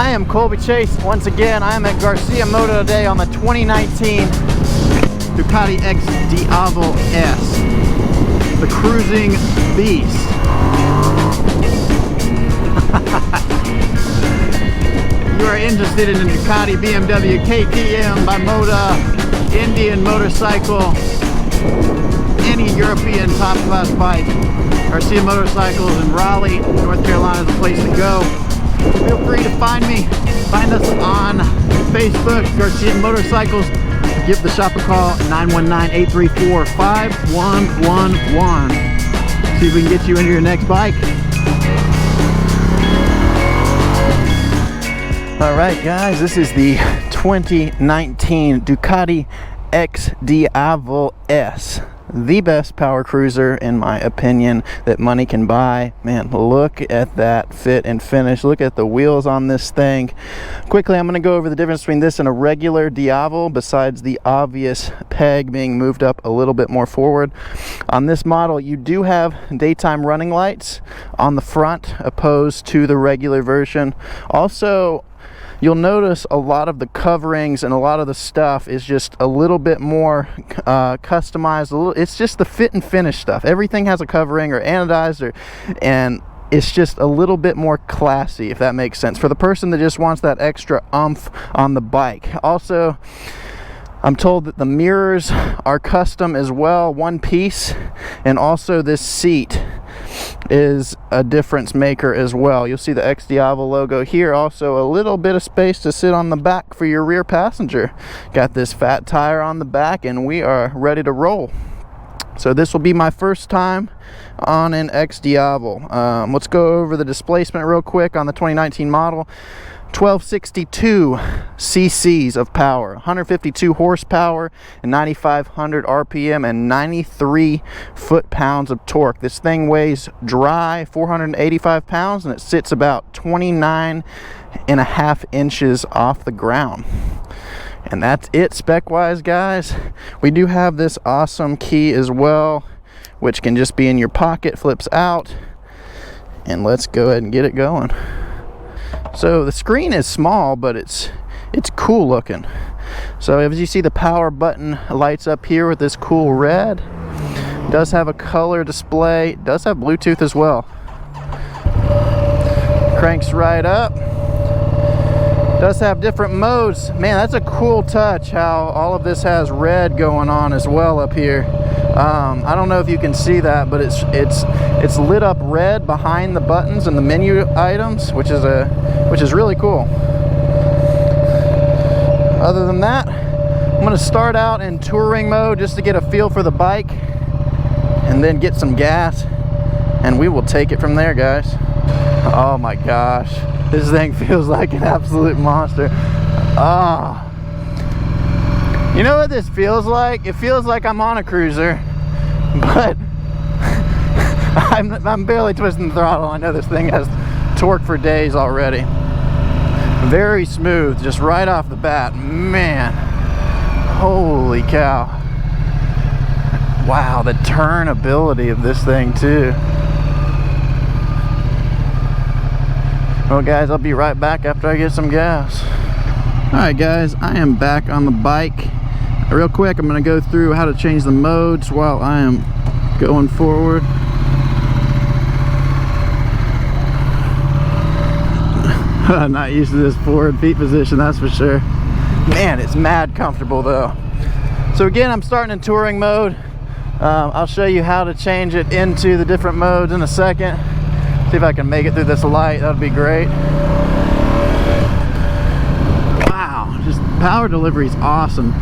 I am Colby Chase. Once again, I am at Garcia Moto today on the 2019 Ducati XDiavel S, the cruising beast. You are interested in a Ducati, BMW, KTM, Bimota, Indian motorcycle, any European top-class bike. Garcia Motorcycles in Raleigh, North Carolina is the place to go. Feel free to find me. Find us on Facebook, Garcia Motorcycles. Give the shop a call, 919-834-5111. See if we can get you into your next bike. All right, guys, this is the 2019 Ducati XDiavel S. The best power cruiser, in my opinion, that money can buy. Man, look at that fit and finish. Look at the wheels on this thing. Quickly, I'm going to go over the difference between this and a regular Diavel, besides the obvious peg being moved up a little bit more forward. On this model, you do have daytime running lights on the front, opposed to the regular version. Also, you'll notice a lot of the coverings and a lot of the stuff is just a little bit more customized. It's just the fit and finish stuff. Everything has a covering or anodized, and it's just a little bit more classy, if that makes sense, for the person that just wants that extra oomph on the bike. Also, I'm told that the mirrors are custom as well, one piece, and also this seat is a difference maker as well. You'll see the XDiavel logo here. Also a little bit of space to sit on the back for your rear passenger. Got this fat tire on the back, and we are ready to roll. So this will be my first time on an XDiavel. Let's go over the displacement real quick on the 2019 model. 1262 cc's of power, 152 horsepower, and 9,500 RPM, and 93 foot-pounds of torque. This thing weighs dry 485 pounds, and it sits about 29.5 inches off the ground. And that's it spec-wise, guys. We do have this awesome key as well, which can just be in your pocket, flips out, and let's go ahead and get it going. So the screen is small, but it's cool looking. So as you see, the power button lights up here with this cool red. It does have a color display. It does have Bluetooth as well. Cranks right up. Does have different modes. Man, that's a cool touch how all of this has red going on as well up here. I don't know if you can see that, but it's lit up red behind the buttons and the menu items, which is really cool. Other than that, I'm going to start out in touring mode just to get a feel for the bike, and then get some gas, and we will take it from there, guys. Oh my gosh, this thing feels like an absolute monster. Ah. You know what this feels like? It feels like I'm on a cruiser, but I'm barely twisting the throttle. I know this thing has torque for days already. Very smooth, just right off the bat. Man, holy cow. Wow, the turnability of this thing too. Well, guys, I'll be right back after I get some gas. Alright, guys, I am back on the bike. Real quick, I'm going to go through how to change the modes while I am going forward. I'm not used to this forward feet position, that's for sure. Man, it's mad comfortable though. So again, I'm starting in touring mode. I'll show you how to change it into the different modes in a second. See if I can make it through this light. That would be great. Wow, just power delivery is awesome.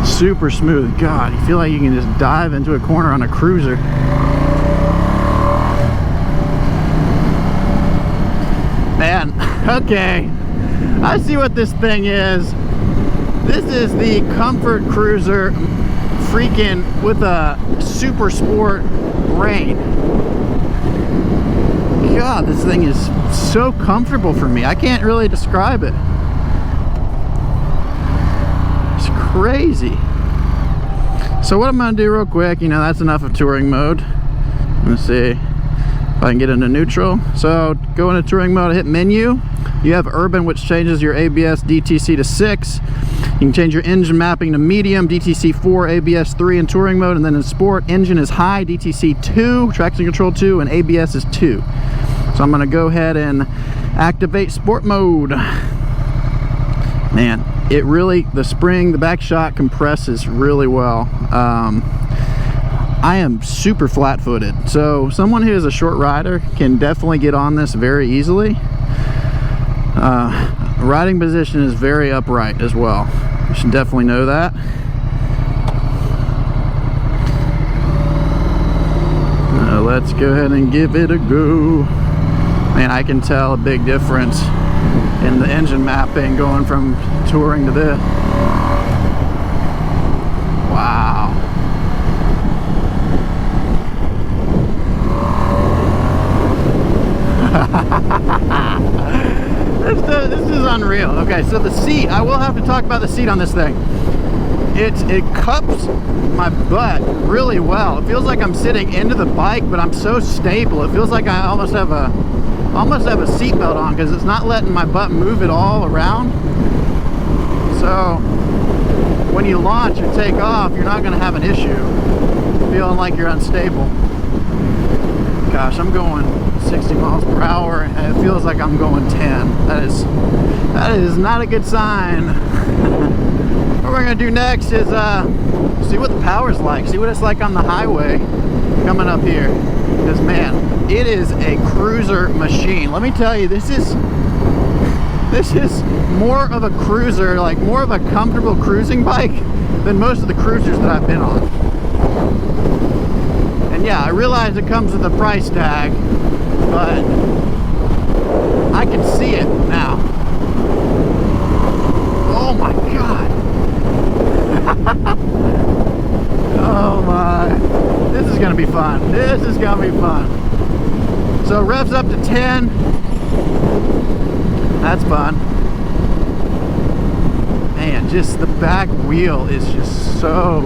Super smooth. God, you feel like you can just dive into a corner on a cruiser. Man, okay, I see what this thing is. This is the Comfort Cruiser freaking with a super sport rain. God, this thing is so comfortable for me. I can't really describe it. It's crazy. So what I'm gonna do real quick, you know, that's enough of touring mode. Let's see. If I can get into neutral. So go into touring mode, hit menu. You have urban, which changes your ABS DTC to 6. You can change your engine mapping to medium, DTC 4, ABS 3 in touring mode, and then in sport, engine is high, DTC 2, traction control 2, and ABS is 2. So I'm gonna go ahead and activate sport mode. Man, it really, the spring, the back shock compresses really well. I am super flat-footed, so someone who is a short rider can definitely get on this very easily. Riding position is very upright as well. You should definitely know that. Let's go ahead and give it a go. Man, I can tell a big difference in the engine mapping going from touring to this. Wow. This is unreal. Okay, so the seat, I will have to talk about the seat on this thing. It cups my butt really well. It feels like I'm sitting into the bike, but I'm so stable. It feels like I almost have a seatbelt on, because it's not letting my butt move it all around. So when you launch or take off, you're not going to have an issue feeling like you're unstable. Gosh, I'm going 60 miles per hour and it feels like I'm going 10. That is not a good sign. What we're gonna do next is see what the power's like, see what it's like on the highway coming up here. Because man, it is a cruiser machine. Let me tell you, this is more of a cruiser, like more of a comfortable cruising bike than most of the cruisers that I've been on. And yeah, I realize it comes with a price tag, but I can see it now. Oh my God. Oh my. This is gonna be fun. This is gonna be fun. So revs up to 10. That's fun. Man, just the back wheel is just so,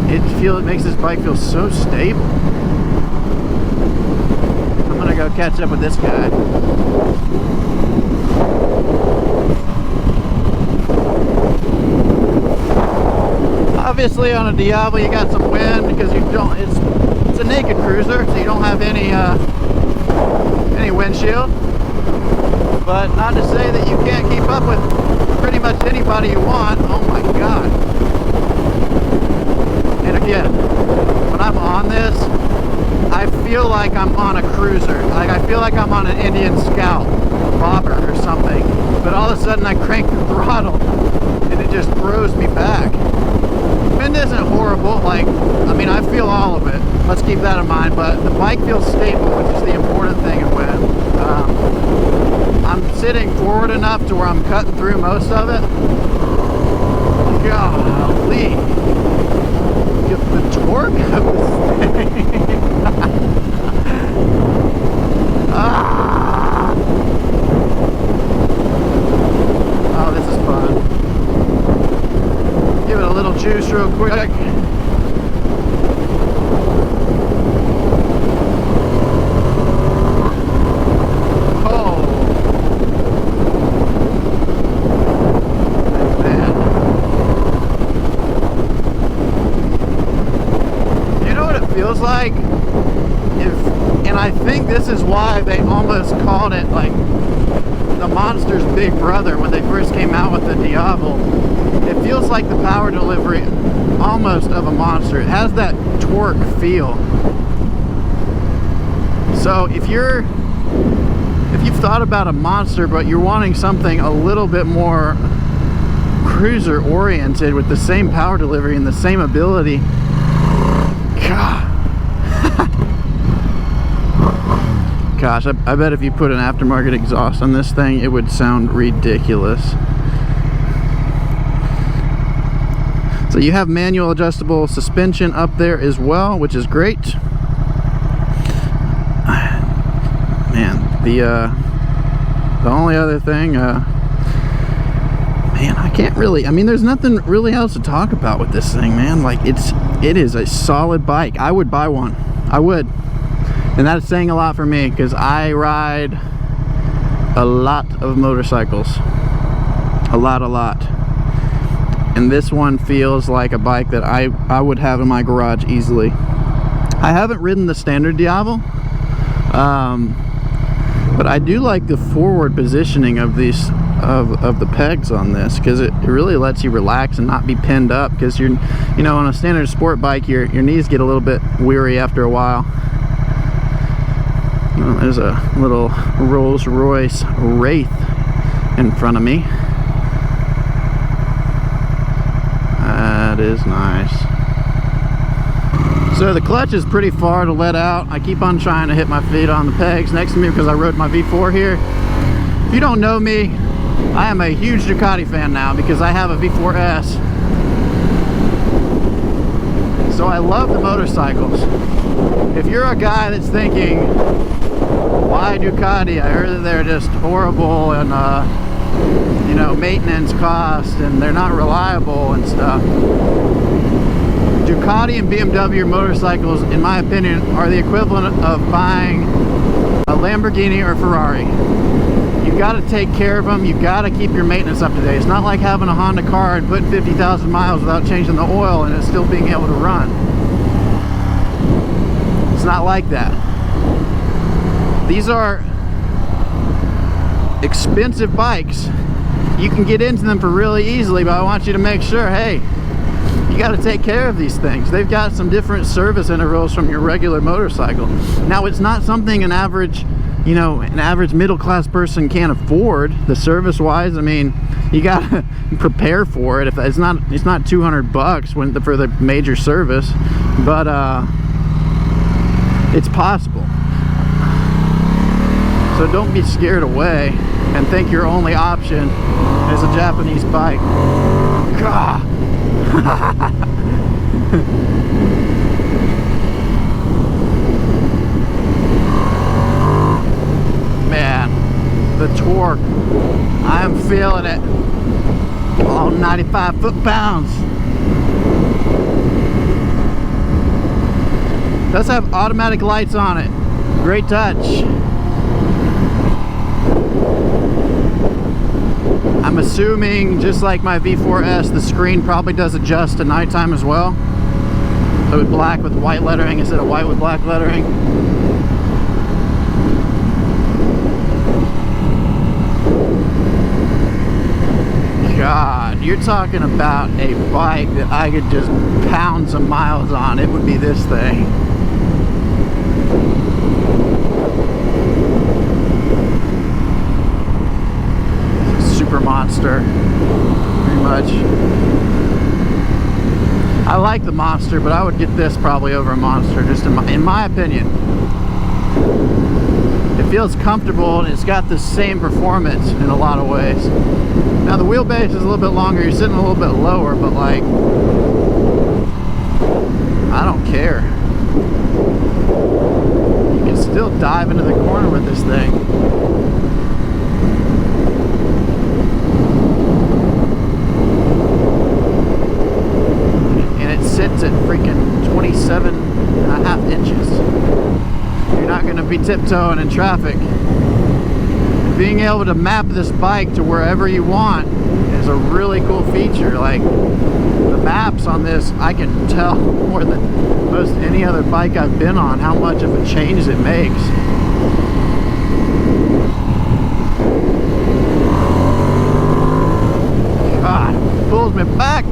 it makes this bike feel so stable. I'm gonna go catch up with this guy. Obviously on a Diavel you got some wind because you don't, it's a naked cruiser, so you don't have any windshield. But not to say that you can't keep up with pretty much anybody you want. Oh my God. And again, when I'm on this, I feel like I'm on a cruiser. Like I feel like I'm on an Indian Scout bobber or something. But all of a sudden I crank the throttle and it just throws me back. Wind isn't horrible. Like, I mean, I feel all of it. Let's keep that in mind. But the bike feels stable, which is the important thing in wind. I'm sitting forward enough to where I'm cutting through most of it. Golly. Get the torque of this thing. Ah. Oh, this is fun. Give it a little juice real quick. Like and I think this is why they almost called it like the monster's big brother when they first came out with the Diavel. It feels like the power delivery almost of a monster. It has that torque feel. So if you've thought about a monster but you're wanting something a little bit more cruiser oriented with the same power delivery and the same ability, God. Gosh, I bet if you put an aftermarket exhaust on this thing, it would sound ridiculous. So you have manual adjustable suspension up there as well, which is great. Man, the only other thing, man, I can't really, I mean, there's nothing really else to talk about with this thing, man. Like, it is a solid bike. I would buy one. I would. And that's saying a lot for me because I ride a lot of motorcycles. A lot. And this one feels like a bike that I would have in my garage easily. I haven't ridden the standard Diavel, but I do like the forward positioning of these of the pegs on this, because it really lets you relax and not be pinned up, because you know, on a standard sport bike your knees get a little bit weary after a while. Well, there's a little Rolls-Royce Wraith in front of me. That is nice. So the clutch is pretty far to let out. I keep on trying to hit my feet on the pegs next to me because I rode my V4 here. If you don't know me, I am a huge Ducati fan now because I have a V4S. So I love the motorcycles. If you're a guy that's thinking, why Ducati? I heard that they're just horrible and you know, maintenance cost and they're not reliable and stuff. Ducati and BMW motorcycles, in my opinion, are the equivalent of buying a Lamborghini or Ferrari. You got to take care of them. You got to keep your maintenance up to date. It's not like having a Honda car and putting 50,000 miles without changing the oil and it still being able to run. It's not like that. These are expensive bikes. You can get into them for really easily, but I want you to make sure, hey, you got to take care of these things. They've got some different service intervals from your regular motorcycle. Now, it's not something an average, you know, an average middle-class person can't afford. The service-wise, I mean, you got to prepare for it. If it's not $200 for the major service, but it's possible. So don't be scared away and think your only option is a Japanese bike. Gah! Man, the torque, I am feeling it. All 95 foot-pounds. Does have automatic lights on it. Great touch. I'm assuming, just like my V4S, the screen probably does adjust to nighttime as well. So it's black with white lettering instead of white with black lettering. God, you're talking about a bike that I could just pound some miles on. It would be this thing. Monster, pretty much. I like the Monster, but I would get this probably over a Monster, just in my opinion. It feels comfortable and it's got the same performance in a lot of ways. Now the wheelbase is a little bit longer, you're sitting a little bit lower, but like, I don't care. You can still dive into the corner with this thing. Sits at freaking 27.5 inches. You're not going to be tiptoeing in traffic. Being able to map this bike to wherever you want is a really cool feature. Like, the maps on this, I can tell more than most any other bike I've been on how much of a change it makes. God, it pulls me back.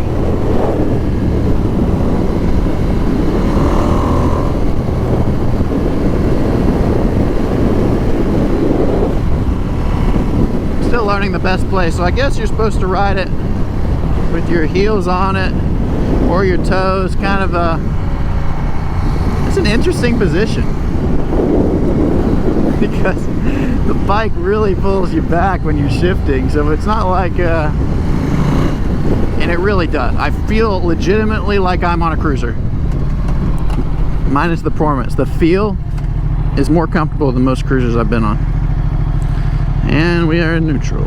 Still learning the best place, so I guess you're supposed to ride it with your heels on it or your toes. Kind of it's an interesting position because the bike really pulls you back when you're shifting, so it's not like and it really does. I feel legitimately like I'm on a cruiser, minus the performance. The feel is more comfortable than most cruisers I've been on. And we are in neutral.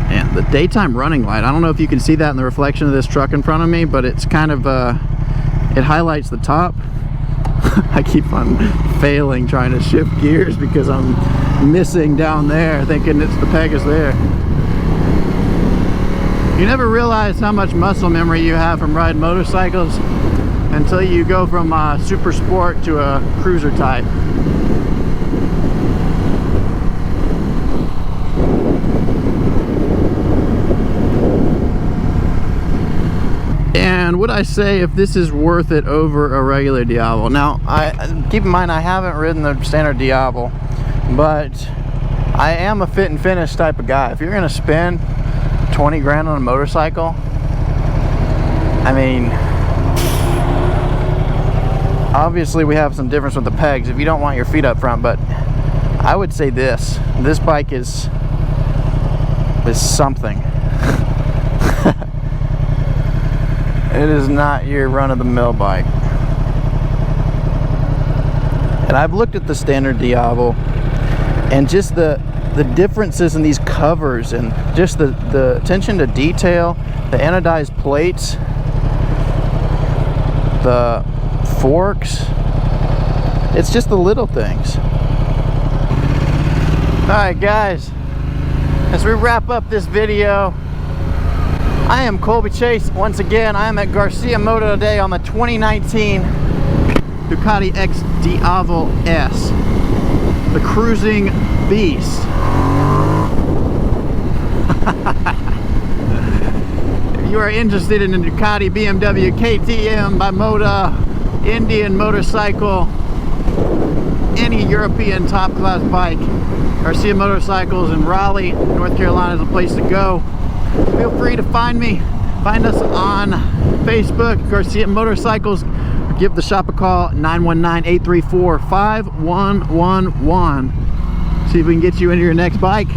And the daytime running light, I don't know if you can see that in the reflection of this truck in front of me, but it's kind of, it highlights the top. I keep on failing trying to shift gears because I'm missing down there, thinking it's the peg is there. You never realize how much muscle memory you have from riding motorcycles until you go from super sport to a cruiser type. And would I say if this is worth it over a regular Diavel? Now, keep in mind I haven't ridden the standard Diavel, but I am a fit and finish type of guy. If you're gonna spend 20 grand on a motorcycle, I mean, obviously we have some difference with the pegs if you don't want your feet up front, but I would say this bike is something. It is not your run-of-the-mill bike. And I've looked at the standard Diavel, and just the differences in these covers and just the attention to detail, the anodized plates, the forks, it's just the little things. Alright guys, as we wrap up this video, I am Colby Chase. Once again, I am at Garcia Moto today on the 2019 Ducati XDiavel S, the cruising beast. If you are interested in a Ducati, BMW, KTM, Bimota, Indian motorcycle, any European top class bike, Garcia Motorcycles in Raleigh, North Carolina is a place to go. Feel free to find me. Find us on Facebook, Garcia Motorcycles. Give the shop a call, 919-834-5111. See if we can get you into your next bike.